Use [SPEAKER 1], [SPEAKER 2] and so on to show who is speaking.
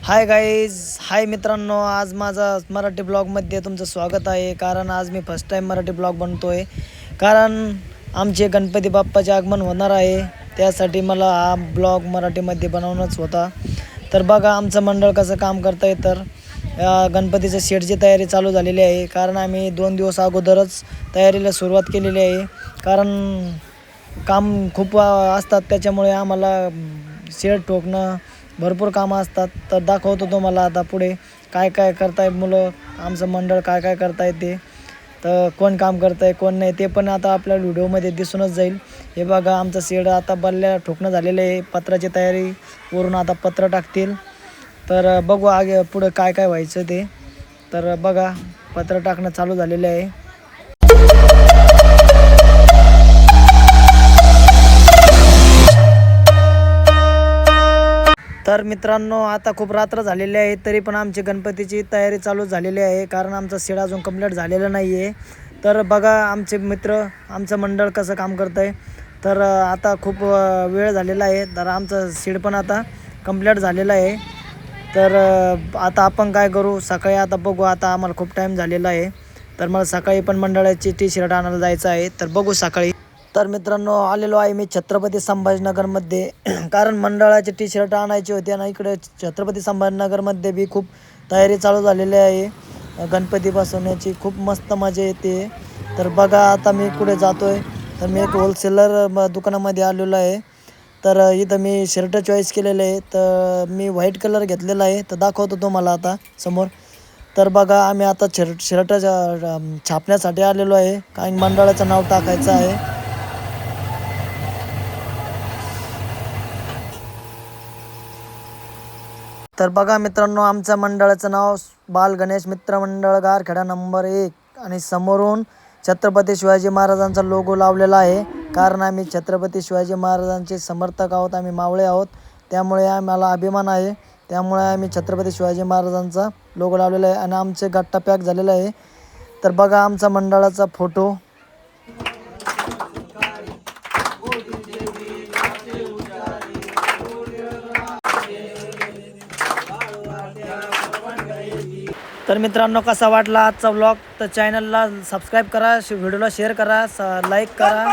[SPEAKER 1] Hi guys, हाय मित्रांनो. आज माझा मराठी ब्लॉगमध्ये तुमचं स्वागत आहे. कारण आज मी फर्स्ट टाईम मराठी ब्लॉग बनतो आहे. कारण आमचे गणपती बाप्पाचे आगमन होणार आहे, त्यासाठी मला हा ब्लॉग मराठीमध्ये बनवणंच होता. तर बघा आमचं मंडळ कसं काम करतं आहे. तर गणपतीच्या शेडची तयारी चालू झालेली आहे. कारण आम्ही 2 दिवस अगोदरच तयारीला सुरुवात केलेली आहे. कारण काम खूप असतात, त्याच्यामुळे आम्हाला शेड ठोकणं भरपूर कामं असतात. तर दाखवतो तुम्हाला आता पुढे काय काय करतायत मुलं, आमचं मंडळ काय काय करतायत ते. तर कोण काम करतं आहे कोण नाही ते पण आता आपल्या व्हिडिओमध्ये दिसूनच जाईल. हे बघा आमचं शेड आता बल्ल्या ठोकणं झालेलं आहे. पत्राची तयारी वरून आता पत्र टाकतील. तर बघू आगे पुढं काय काय व्हायचं ते. तर बघा पत्र टाकणं चालू झालेलं आहे. तर मित्रांनो, आता खूप रात्र झालेली आहे, तरी पण आमची गणपतीची तयारी चालू झालेली आहे. कारण आमचा शेड अजून कंप्लीट झालेला नाही आहे. तर बघा आमचे मित्र, आमचं मंडळ कसं काम करतं आहे. तर आता खूप वेळ झालेला आहे. तर आमचं शेड पण आता कंप्लीट झालेलं आहे. तर आता आपण काय करू, सकाळी आता बघू. आता आम्हाला खूप टाईम झालेला आहे. तर मला सकाळी पण मंडळाची टी-शर्ट आणायला जायचं आहे. तर बघू सकाळी. तर मित्रांनो, आलेलो आहे मी छत्रपती संभाजीनगरमध्ये. कारण मंडळाचे टी-शर्ट आणायचे होते आणि इकडे छत्रपती संभाजीनगरमध्ये बी खूप तयारी चालू झालेली आहे. गणपती बसवण्याची खूप मस्त मजा येते. तर बघा आता मी कुठे जातो आहे. तर मी एक होलसेलर दुकानामध्ये आलेलो आहे. तर इथं मी शर्ट चॉईस केलेले आहे. तर मी व्हाईट कलर घेतलेला आहे. तर दाखवतो तुम्हाला आता समोर. तर बघा आम्ही आता शर्ट छापण्यासाठी आलेलो आहे. कारण मंडळाचं नाव टाकायचं आहे. तर बघा मित्रांनो, आमच्या मंडळाचं नाव बाल गणेश मित्र मंडळ गारखेडा नंबर 1 आणि समोरून छत्रपती शिवाजी महाराजांचा लोगो लावलेला आहे. कारण आम्ही छत्रपती शिवाजी महाराजांचे समर्थक आहोत, आम्ही मावळे आहोत. त्यामुळे आम्हाला अभिमान आहे. त्यामुळे आम्ही छत्रपती शिवाजी महाराजांचा लोगो लावलेला आहे आणि आमचे गट्टा पॅक झालेला आहे. तर बघा आमचा मंडळाचा फोटो. तर मित्रांनो, कसा वाटला आजचा व्लॉग. तर चॅनलला सबस्क्राईब करा, व्हिडिओला शेअर करा, लाईक करा.